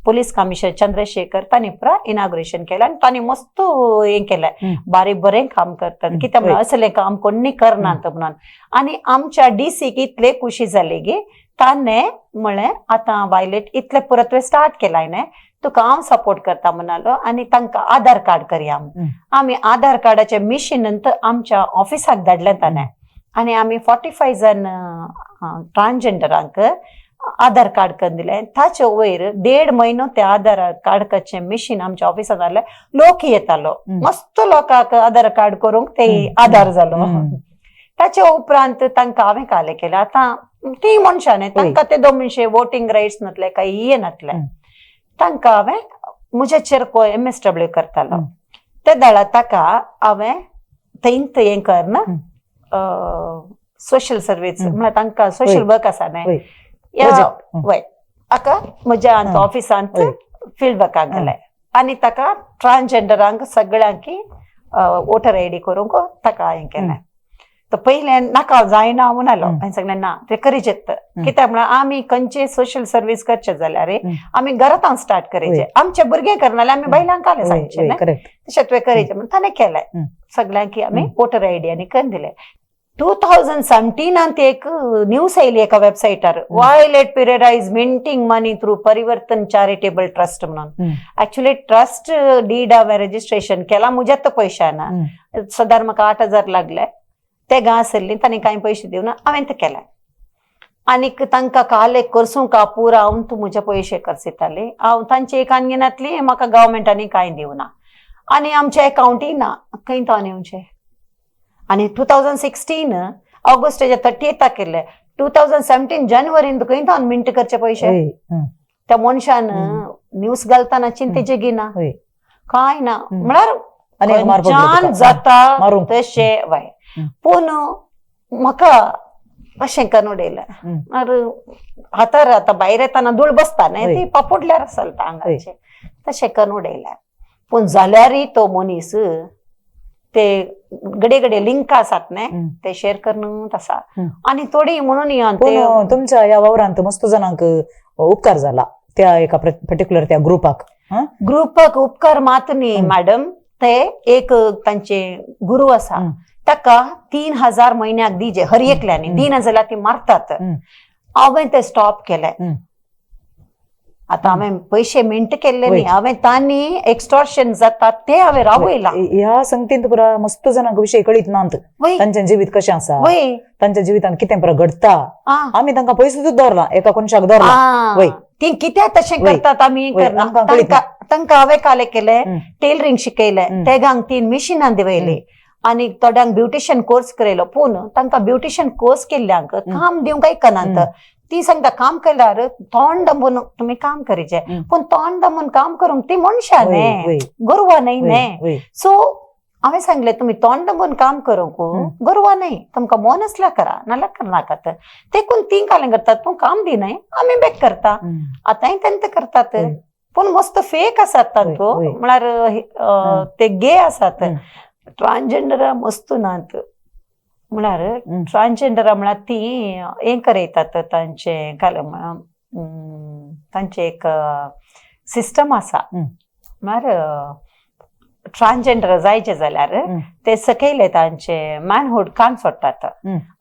पुलीस कमिशनर चंद्रशेखर तांणी पुरा इनॉग्रेशन केलें. आनी तांणी मस्त हें केलें, बारीक बरें काम करतात कित्याक म्हणून असलें काम कोणी करनात म्हणून. आनी आमच्या डीसीक इतले खुशी जाली की ताणें म्हळें आतां वायलेट इतले परत तुवें स्टार्ट केलाय न्हय, तुका हांव सपोर्ट करता म्हणालो. आनी तांकां आधार कार्ड करया म्हणून आमी आधार कार्डाचें मिशीन आमच्या ऑफिसाक धाडलें ताणें. आनी आमी 45 जण ट्रान्सजेंडरांक आधार कार्ड करून दिलें. ताचे वयर 1.5 म्हयनो ते आधार कार्डाचें मिशीन आमच्या ऑफिसांत जालें. लोक येतालो, मस्त लोकांक आधार कार्ड करूंक ते आधार जालो. ताचे उपरांत तांकां हांवें कालें केलें. आतां ती मनशां न्हय, तांकां ते 2 मनशे वोटींग रायट्स नासले, काही हे नासले. तांकां हांवें म्हज्याचेर MSW करतालो. ते दळा ताका हांवें थंयत हें करना सोशल सर्वीस म्हळ्यार तांकां सोशल वर्क आसा न्हय, वय हाका म्हज्या ऑफिसांत फील्ड वर्काक गेलें. आनी ताका ट्रान्सजेंडरांक सगळ्यांक वोटर ID करूंक ताका हें केलें. तर पयलें नाका जायना म्हणलो. हांवें सांगलें ना तें करीचें, कित्याक म्हळ्यार आमी खंयचे सोशल सर्वीस करचे जाल्यार आमी घरांत स्टार्ट करीचें. आमचे भुरगे करना जाल्यार आमी बायलांक काले सांगचें तशें तुवें करीचें म्हणून ताणें केलें. सगळ्यांक आमी वोटर ID आनी करून दिलें. 2017 एक न्यूज आयली एका वेबसायटार, violet period is minting money through Parivartan charitable trust म्हणून. एक्चुअली ट्रस्ट डीड हांवें रजिस्ट्रेशन केलां, म्हज्यात पयशांना. सादारण म्हाका 8,000 लागले. ते घासरली तांणी कांय पयशे दिवना, हांवें तें केलें. आनीक तांकां काले करसूंक पुरा हांव तूं म्हजे पयशे करसिताली. हांव तांची एक आनगिनातली म्हाका गव्हर्मेंटांनी कांय दिवना. आनी आमचे अकाउंटय ना, खंय तो येवचें. आनी 2016 ऑगस्टाच्या 30th केले. 2017 जानेवारीन खंय तो मिंट करचे पयशे. त्या मनशान न्यूज घालतना चिंतेचे गिना कांय ना. म्हळ्यार जान जाता तशें वय. पूण म्हाका अशें करून उडयलें. हातार आतां भायर येताना धूळ बसता न्हय, ती पापुडल्यार चलता आंगाचे, तशें करून उडयलें. पूण जाल्यारय तो मनीस ते घडये लिंक आसात न्हय, ते शेअर करूनच आसा. आनी थोडी म्हणून तुमच्या ह्या वावरांत मस्त जाणांक उपकार जाला त्या एका पर्टिक्युलर त्या ग्रुपाक उपकार मात न्ही मॅडम. ते एक तांचे गुरु आसा, ताका 3,000 म्हयन्याक दिजे हर एकल्यानी दिना जाल्यार ती मारतात. हांवें ते स्टॉप केलें. आतां हांवें पयशे मिंट केल्ले न्ही, हांवें तांणी एक्स्टॉर्शन जाता ते हांवें रावयलां. ह्या संगतींत पुरा मस्त जाणांक विशय कळीत नात. तांचें जिवीत कशें आसा, तांच्या जिवितांत कितें पुरा घडटा. आमी तांकां पयसूच दवरला, एका कोणशाक दवरला. ती कित्याक तशें करतात आमी तांकां हांवें कालें केलें, टेलरिंग शिकयलें, तेगांक 3 मिशिनां दिवयली. आनी थोड्यांक ब्युटिशियन कोर्स केलो. पूण तांकां ब्युटिशियन कोर्स केल्ल्यांक काम दिवंक ऐकनात. ती सांगता काम केल्यार तोंड दामून तुमी काम करीचें. पूण तोंड दामून काम करूंक ती मनशां न्हय, गोरवां न्हय न्हय. सो हांवें सांगलें तुमी तोंड दामून काम करूंक गोरवां न्हय, तुमकां मन आसल्यार करा नाल्यार करनाकात. देखून ती कालें करतात, तूं काम दिनाय आमी बॅक करता. आतांय तेंत करतात. पूण मस्त फेक आसात तांचो. म्हळ्यार ते गे आसात. ट्रान्सजेंडरां मस्त नात. म्हळ्यार ट्रान्सजेंडरां म्हळ्यार ती हें करयतात, तांचे एक सिस्टम आसा. म्हळ्यार ट्रान्सजेंडर जायचे जाल्यार ते सकयले तांचे मॅनहूड कान सोडटात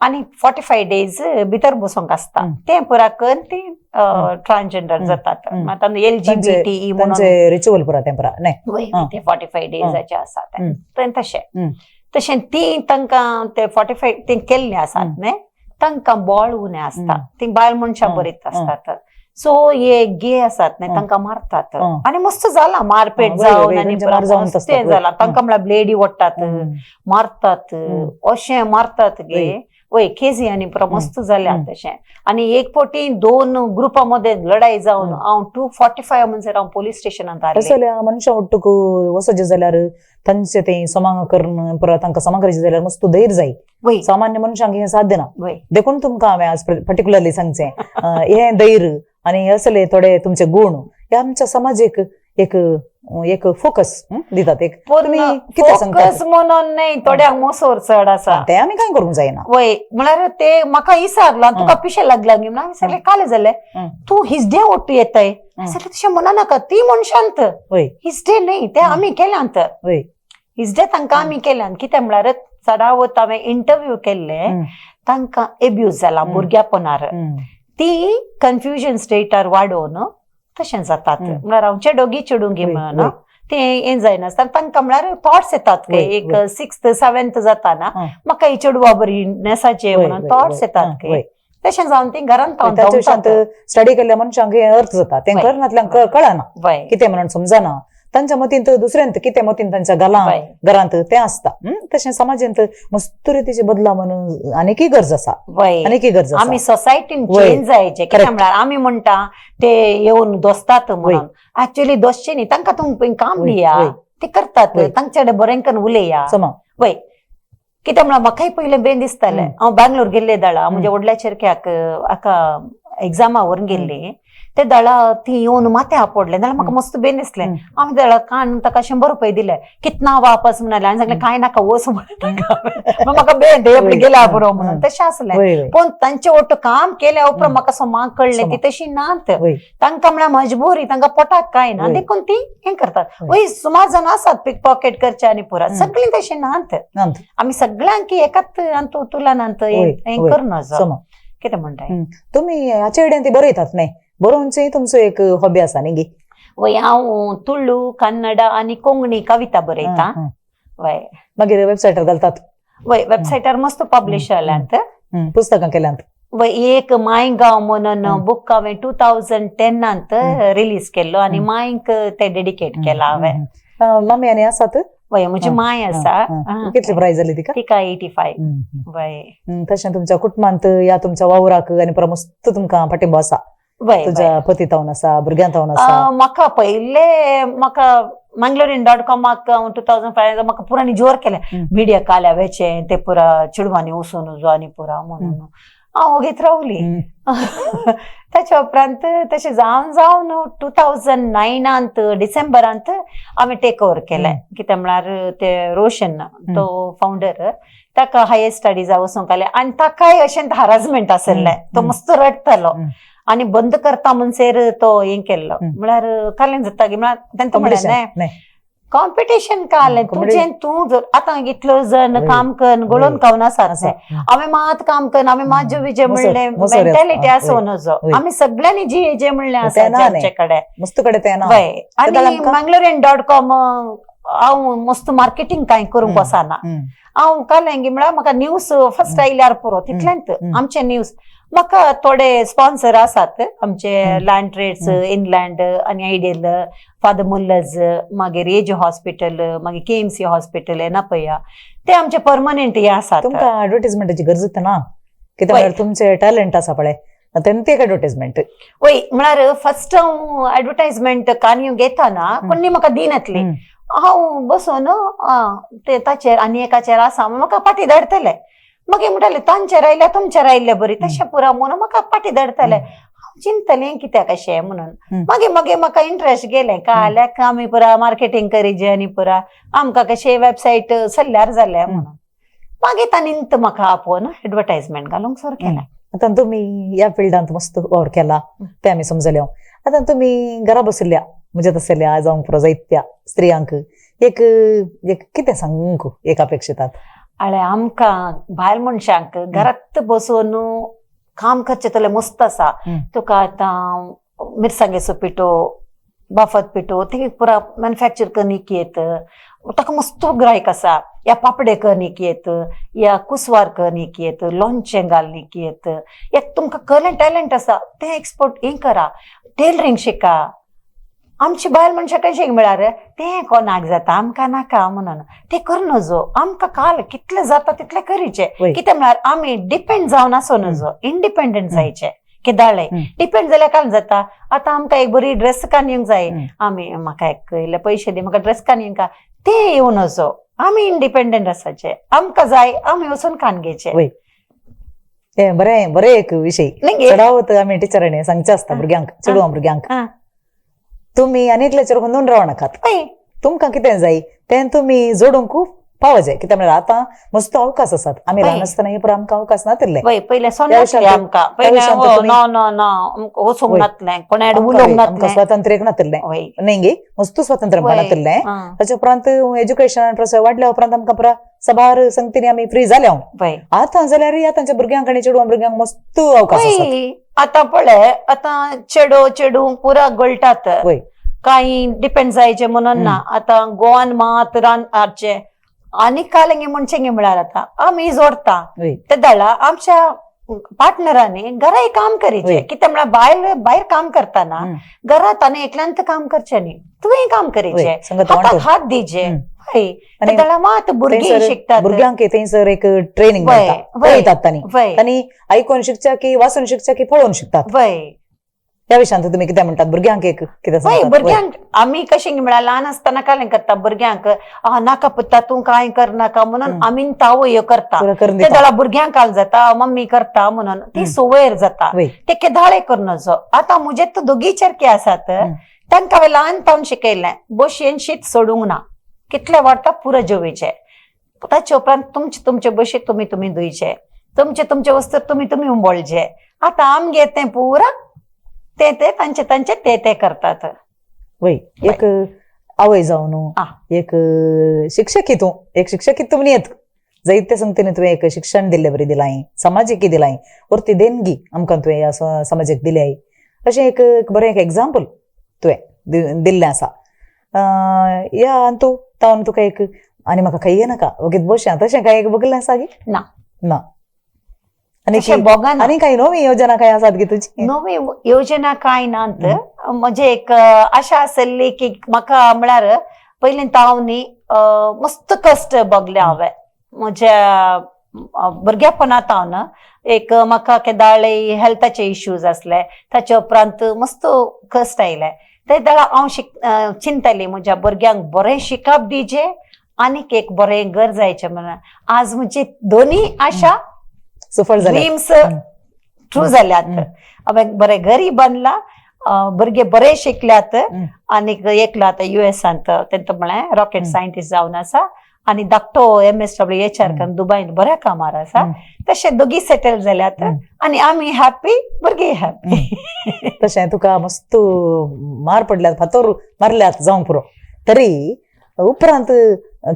आनी 45 days भितर बसूंक आसता. तें पुरा करून ती ट्रान्सजेंडर जातात. LGBT म्हणून रिच्युअल पुरा तें पुरा ते 45 days आसा. तशें ती तांकां ते 45 ते केल्ले आसात न्हय. तांकां बॉळ उणे असता ती बायल मनशां बरीत असतात सो हे गे असतात न्ही तांकां मारतात आनी मस्त जाला मारपेट जावन आनी ते जाला तांकां म्हळ्यार ब्लेडी ओडटात मारतात अशें मारतात गे वय केजी आनी पुरा मस्त जाल्या तशें आनी एक फावटी 2 ग्रुपा मध्ये लढाई जावन हांव 245 म्हणसर हांव पोलीस स्टेशनांत आसले मनशां ओट्टूक वसोजे जाल्यार तांचे ते समाकरण परत तांकां समाकरचे जाल्यार मस्त धैर्य जाय सामान्य मनशांक हे साध्य ना देखून तुमकां हांवें आज पर्टिक्युलरली सांगचें हे धैर्य आनी असले थोडे तुमचे गुण हे आमच्या समाजाक एक फोकस दितात एक फोकस म्हणून नाही थोड्यांक मोसोर चड आसा ते आमी कांय करूंक जायना वय म्हळ्यार ते म्हाका विचारला तुका पिशे लागला गे म्हणून विचारले काले जाले तूं हिजडे ओट्टू येताय तशें म्हणा नाका ती मनशांत हिजडे न्ही ते आमी केल्यांत हिजडे तांकां आमी केल्यांत कित्याक म्हळ्यार चडावत हांवें इंटरव्यू केल्ले तांकां एब्यूज जाला भुरग्यापणार ती कन्फ्युजन स्टेटार वाडोवन तशें जातात म्हळ्यार हांव चेडोगी चेडूंगी म्हणून ते हें जायनासता तांकां म्हळ्यार थॉट्स येतात एक 6th 7th जाताना म्हाका ही चेडवा बरी नेसाचे म्हणून थॉट्स येतात तशें जावन ती घरांत स्टडी केल्ल्या मनशांक हे अर्थ जाता ते करनातल्यांक कळना कितें म्हणून समजना तांच्या मतींत दुसऱ्यांत कितें मतीन तांच्या घरांत ते आसता तशें समाजांत मस्त रितीचे बदलाव म्हणून आनीकय गरज आसा आनीकय गरज आमी सोसायटीन चेंज जायचे कित्याक म्हळ्यार आमी म्हणटा ते येवन दोसतात म्हणून एक्चुअली दोसचे न्ही तांकां तुमकां काम दिया ते करतात तांचे कडेन बरेंकन उलया वय कित्याक म्हळ्यार म्हाकाय पयलें बेन दिसतालें हांव बँगलोर गेल्ले दाळा म्हणजे व्हडल्या चेरक्याक हाका एग्जामा व्हरून गेल्ली ते दाळा ती येवन माथे आपडले जाल्यार म्हाका मस्त बेन दिसलें हांवें दाळा कान ताका 100 रुपये दिले कितना वापस म्हणाले हांवें सांगलें कांय नाका वच म्हणून म्हाका बेन ते गेल्या पुरो म्हणून तशें आसलें पूण तांचे ओट्ट काम केल्या उपरांत म्हाका सोमाक कळ्ळें ती तशी नात तांकां म्हळ्यार मजबुरी तांकां पोटाक कांय ना देखून ती हें करतात वय सुमार जाण आसात पिक पॉकेट करचे आनी पुरा सगळीं तशी नात आमी सगळ्यांक एकाच तुलनांत हें करना कितें म्हणटाय तुमी हाचे कडेन ती बरयतात न्ही बरोवनचेय तुमचो एक हॉबी आसा न्ही गे वय हांव तुळू कन्नड आनी कोंकणी कविता बरयता वय मागीर वेबसायटार घालतात वय वेबसायटार मस्त पब्लिश जाल्यांत पुस्तकां केल्यांत वय एक मायगांव म्हणून बूक हांवें 2010 रिलीज केल्लो आनी मायंक ते डेडिकेट केला हांवें मम्मी आनी आसात वय म्हजी माय आसा कितली प्रायज जाली तिका 85 वय तशें तुमच्या कुटुंबांत या तुमच्या वावराक आनी परत मस्त तुमकां पाठिंबो आसा तुझ्या पती तावन आसा भुरग्यां तावन आसा म्हाका पयले म्हाका manglorian.com 2005 म्हाका पुरानी जोर केले मिडिया काल्या वेचे ते पुरा चेडवांनी वचून उजो आनी पुरा म्हणून हांव ओगीत रावली ताच्या उपरांत तशें जावन जावन 2009 डिसेंबरांत हांवें टेक ओवर केलें कित्याक म्हळ्यार ते रोशन तो फावंडर ताका हायर स्टडीजा वचूंक आले आनी ताकाय अशें हारासमेंट आसलें तो मस्त रडतालो आनी बंद करता म्हणसर तो हें केल्लो म्हळ्यार कालें जाता गे म्हळ्यार तांकां म्हणलें कॉम्पिटिशन कालें तुजें तूं जर आतां इतलो जण काम कर गळोवन खावन आसात हांवें मात काम कर हांवें मात विजय म्हणलें मेंटॅलिटी आसो नजो आमी सगळ्यांनी जी जे म्हणलें आसा आमचे कडेन वय आनी manglorian.com हांव मस्त मार्केटिंग कांय करूंक वचना हांव कालें गे म्हळ्यार म्हाका न्यूज फर्स्ट आयल्यार पुरो तितल्यांत आमचे न्यूज म्हाका थोडे स्पॉन्सर आसात आमचे लँड ट्रेड्स इनलँड आनी आयडियल फादर मुल्लज मागीर एज हॉस्पिटल मागीर KMC हॉस्पिटल येना पया ते आमचे परमनंट हे आसात तुमकां एडवर्टायजमेंटाची गरज ना कित्याक म्हळ्यार तुमचे टॅलंट आसा पळय ते एडवर्टायजमेंट वय म्हळ्यार फर्स्ट हांव एडवर्टायजमेंट काणयो घेताना कोणी म्हाका दिनातली हांव बसून ते ताचेर आनी एकाचेर आसा म्हाका पाटी धाडटले मागीर म्हणटाले तांचेर आयल्या तुमचेर आयिल्ले बरी तशें पुरा म्हणून म्हाका पाटी धाडटले हांव चिंतलें कित्याक अशें म्हणून मागीर मागीर म्हाका इंट्रस्ट गेलें काल्याक आमी पुरा मार्केटिंग करीचे आनी पुरा आमकां कशें वेबसायट चल्ल्यार जालें म्हणून मागीर तांणींत म्हाका आपोवन एडवर्टायजमेंट घालूंक सुरू केलें आतां तुमी ह्या फिल्डांत मस्त वावर केला ते आमी समजले आतां तुमी घरा बशिल्ल्या म्हणजे तसल्या जावंक पुरो जायत्या स्त्रियांक एक कितें सांगूंक एक अपेक्षितात आळे आमकां बायल मनशांक घरात बसून काम करचें तले मस्त आसा तुका आतां मिरसांगेचो पिठो बाफत पिठो ते पुरा मॅन्युफॅक्चर कनीक येत ताका मस्त गिरायक आसा या पापडे करनीक येत या कुसवार करनीक येत लोणचें घालनीक येत या तुमकां कले टॅलंट आसा तें एक्सपोर्ट हें करा टेलरिंग शिका आमची बायल मनशां कशें म्हळ्यार तें कोणाक जाता आमकां नाका म्हणून तें कर नजो आमकां काल कितलें जाता तितलें करीचें कितें म्हळ्यार आमी डिपेंड जावन आसो नजो इंडिपेंडंट जायचें केदाळे डिपेंड जाल्यार काल जाता आतां आमकां एक बरी ड्रेस काडूंक जाय आमी म्हाका एक इल्ले पयशे दी म्हाका ड्रेस काडूंक ते येवन नजो आमी इंडिपेंडंट आसाचे आमकां जाय आमी वचून काडगेचे बरें बरें एक विशय चडावत आमी टिचरांनी सांगचे आसता भुरग्यांक चेडवां भुरग्यांक तुम्ही अनेकल्याचेर हुंदून रावनाकात तुमकां कितें जाय तें तुमी जोडूंक पाव जाय कित्याक म्हळ्यार आतां मस्त अवकाश आसात आमी ल्हान आसतना हे पुरो आमकां अवकाश नासले पयले सोन्नासलें आमकां पयले वचूंक नासलें कोणा उलोवंक नासलें स्वातंत्र्य नासलें न्ही मस्त स्वातंत्र्य नासलें ताचे उपरांत एज्युकेशन वाडल्या उपरांत आमकां पुरा सबार संगतींनी आमी फ्री जाल्या आतां जाल्यार आतांच्या भुरग्यांक आनी चेडवां भुरग्यांक मस्त अवकाश आतां पळय आतां चेडू पुरा गळटात कांय डिपेंड जायचे म्हणून ना आतां गोवान मात रांदचे आनी कालंगे म्हणचेंगे म्हळ्यार आतां आमी जोडटा ते दळा आमच्या पार्टनरांनी घराय काम करीचे कित्याक म्हळ्यार भायर काम करतना घरात आनी एकल्यांत काम करचें न्ही तुवें काम करीचे हात दिचे मात भुरगीं शिकतात भुरग्यांक थंयसर एक ट्रेनिंग पळयतात तांणी आयकून शिकच्या की वाचून शिकच्या की पळोवन शिकतात त्या विशयान तुम्ही कितें म्हणटात भुरग्यांक एक कितें भुरग्यांक आमी कशें म्हळ्यार ल्हान आसतना कालें करता भुरग्यांक नाका पुता तूं कांय करनाका म्हणून आमी तावो ह्यो करता ते जाल्यार भुरग्यांक काल जाता मम्मी करता म्हणून ती सवयर जाता ते केदाळे करनजो आतां म्हजे तूं दोगी चेरके आसात तांकां हांवें ल्हानपण शिकयलें बशयेन शीत सोडूंक ना कितले वाडटा पुरो जेवचे ताचे उपरांत तुमचे बशेक तुमी धुयचे तुमचे वस्तू तुमी उमळचे आतां आमगे तें पुरा ते तांचे ते करतात एक आवय जावन एक शिक्षकीत तुमी येत जायते संगतीने तुवें एक शिक्षण दिल्लें बरें दिलां समाजीक दिलां वरती देणगी आमकां तुवें समाजीक दिली अशें एक बरें एक एग्जाम्पल तुवें दिल्लें आसा या तूं तावन तुका एक आनी म्हाका खाई नाका ओगीत बसया तशें काय एक बगलें आसा गी ना आनी काही नवी योजना काय आसात गी तुजी नवी योजना कांय नात म्हणजे एक आशा आसली की म्हाका म्हळ्यार पयलीं हांव न्ही मस्त कश्ट बगले हांवें म्हज्या भुरगेपणांत हांव न्हय एक म्हाका केदाळे हेल्थाचे इश्यूज आसले ताचे उपरांत मस्त कश्ट आयले ते दळा हांव चिंतली म्हज्या भुरग्यांक बरें शिकप दिजे आनीक एक बरें घर जायचें म्हणून आज म्हजी दोनी आशा ड्रीम्स ट्रू जाल्यात हांवें बरें घरी बांदला भुरगे बरे शिकल्यात आनीक एकलो आतां युएसांत तेंचो म्हळ्यार रॉकेट सायंटिस्ट जावन आसा आनी धाकटो MSWHR करून दुबयन बऱ्या कामार आसा तशें दोगी सेटल जाल्यात आनी आमी हॅपी भुरगीं हॅपी तशें तुका मस्त मार पडल्यात फातर मारल्यात जावंक पुरो तरी उपरांत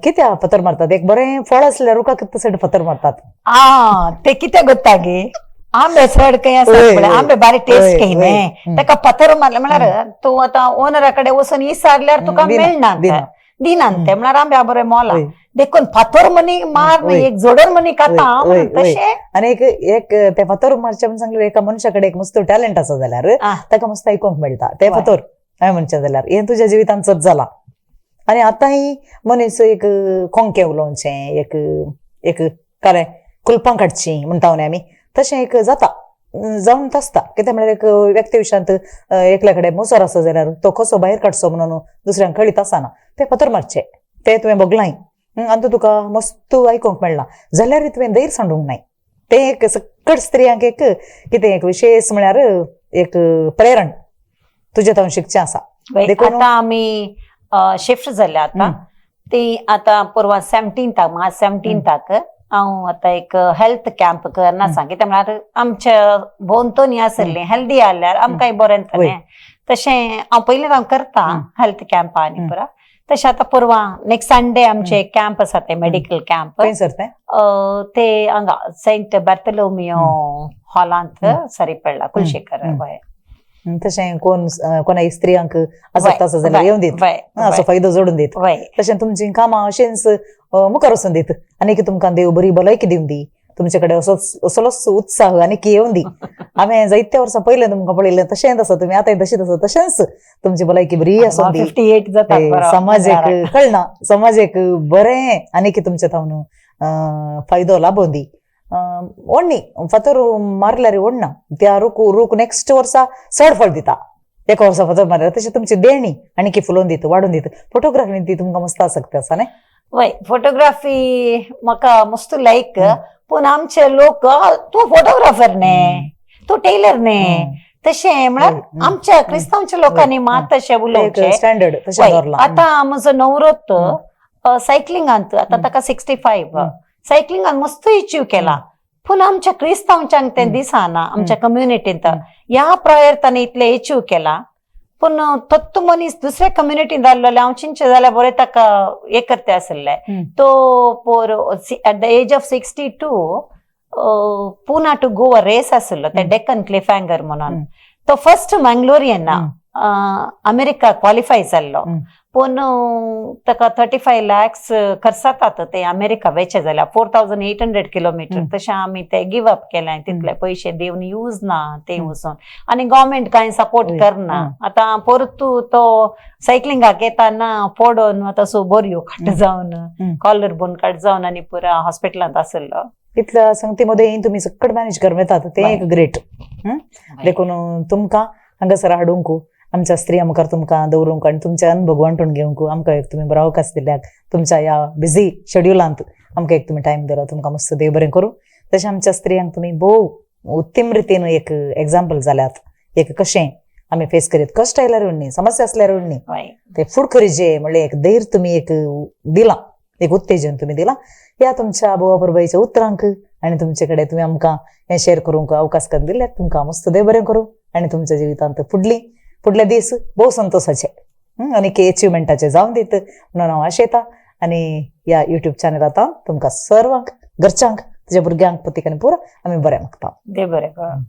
कित्या फातर मारतात एक बरें फळ आसल्यार रुखाक तशें फातर मारतात ते कितें गोत्ता गे आंबे चड खंय आसा आंबे बारीक टेस्ट खंय न्ही ताका फातर मारले म्हळ्यार तूं आतां ओनरा कडेन वचून विचारल्यार तुका मेळना दिनात ते म्हळ्यार आंब्या बरें मोला देखून फातर मनी मार एक जोडोन मनी खाता तशें आनी एक ते फातर मारचे म्हणून सांगले एका मनशा कडेन एक मस्त टॅलंट आसा जाल्यार ताका मस्त आयकूंक मेळटा ते फातर हांवें म्हणचें जाल्यार हें तुज्या जिवितांत सत जाला आनी आतांय मनीस एक खोंके उलोवचें एक कारें कुलपां काडचीं म्हणटा न्ही आमी तशें एक जाता जावन आसता कित्याक म्हळ्यार एक व्यक्ती विशयांत एकल्या कडेन मोसोर आसा जाल्यार तो कसो भायर काडचो म्हणून दुसऱ्यांक कळीत आसना ते फातर मारचे ते तुवें बगलाय आनी तुका मस्त आयकूंक मेळना जाल्यार तुवें धैर्य सांडूंक नाय ते एक सकट स्त्रियांक एक कितें एक विशेश म्हळ्यार एक प्रेरण तुजे तावन शिकचें आसा देखून आमी शिफ्ट जाल्या आतां ती आतां परवा 17 मार्च 17 हांव आतां एक हेल्थ कॅम्प करना सांग कित्याक म्हळ्यार आमच्या भोंवतणी आसली हेल्दी आसल्यार आमकांय बरें जातलें तशें हांव पयलीं हांव करता हेल्थ कॅम्पांनी पुरा तशें आतां परवा नेक्स्ट संडे आमचे कॅम्प आसा ते मेडिकल कॅम्प ते हांगा सेंट बार्थोलोमियो हॉलांत सरी पडला कुलशेखर तशें कोणाय स्त्रियांक असं वय, तसं जाल्यार वय, येवन दीत वय, असो वय. फायदो जोडून दीत वय तशें तुमची कामां अशेंच मुखार वचून दीत आनी तुमकां देव बरी भलायकी दिवन दी तुमचे कडेन असलोच उत्साह आनी येवन दी हांवें जायत्या वर्सां पयलें तुमकां पळयलें तशेंच आसा तुमी आतां तशींच आसा तशेंच तुमची भलायकी बरी आसून दी 58 जाता बरो. समाजाक कळना समाजाक बरें आनी तुमचे थावन फायदो लाभोवन दी ओडनी फातर मारल्यार ओडना त्या रूख नेक्स्ट वर्सा चड फळ दिता एका वर्सा फातर मारल्यार तशें तुमची देणी आनी फुलोवन दिता वाडून दिता फोटोग्राफी ती तुमकां मस्त आसक्त आसा न्ही वय फोटोग्राफी म्हाका मस्त लायक पूण आमचे लोक तूं फोटोग्राफर ने तू टेलर ने तशें म्हळ्यार आमच्या क्रिस्तांवच्या लोकांनी मात तशें उलोवचें स्टँडर्ड तशें वय, दवरलां आता म्हजो नवरोत सायकलिंगांत आता ताका 65 सायकलिंगांत मस्त अचीव केला पूण आमच्या क्रिस्तांवच्यांक तें दिसना आमच्या कम्युनिटींत ह्या प्रायर ताणें इतलें अचीव केला पूण तो मनीस दुसऱ्या कम्युनिटींत आसलो जाल्यार हांव चिंतचें जाल्यार बरें ताका हें करते आसलें तो पोर at the age of 62 Poona to Goa race आसलो ते डेक्कन क्लिफ हँगर म्हणून तो फर्स्ट मंगलोरियन अमेरिका क्वालिफाय जाल्लो पूण ताका 35 lakhs खर्च जाता ते अमेरिका वेचे जाल्यार 4800 किलोमीटर तशें आमी ते गिव अप केलें तितले पयशे दिवन यूज ना ते वचून आनी गव्हर्मेंट कांय सपोर्ट करना आतां परतू तो सायकलिंगाक येताना पडोन आतां सो बऱ्यो कट जावन कॉलर बोन कट जावन आनी पुरा हॉस्पिटलांत आसलो इतल्या संगतीमध्ये तुम्ही सकट मॅनेज करून येतात ते एक ग्रेट देखून तुमकां हांगासर हाडूंक आमच्या स्त्रिया मुखार तुमकां दवरूंक आनी तुमचे अनुभव वांटून घेवंक आमकां एक तुमी बरो अवकाश दिल्याक तुमच्या ह्या बिझी शेड्युलांत आमकां एक तुमी टायम दिलो तुमकां मस्त देव बरें करूं तशें आमच्या स्त्रियांक तुमी भोव उत्तम रितीन एक एग्जाम्पल जाल्यात एक कशें आमी फेस करीत कश्ट आयल्यार न्ही समस्या आसल्यार न्ही ते फूड करीचे म्हणल्यार एक धैर्य तुमी एक दिलां एक उत्तेजन तुमी दिलां ह्या तुमच्या बोवा परबाईच्या उतरांक आनी तुमचे कडेन तुमी आमकां हें शेअर करूंक अवकाश करून दिल्याक तुमकां मस्त देव बरें करूं आनी तुमच्या जिवितांत फुडले दीस भोव संतोषाचे आनी अचिवमेंटाचे जावन दीत म्हणून हांव आशेतां आनी ह्या युट्यूब चॅनलांत तुमकां सर्वांक घरच्यांक तुज्या भुरग्यांक पतीक आनी पुरो आमी बरें मागता देव बरें करूं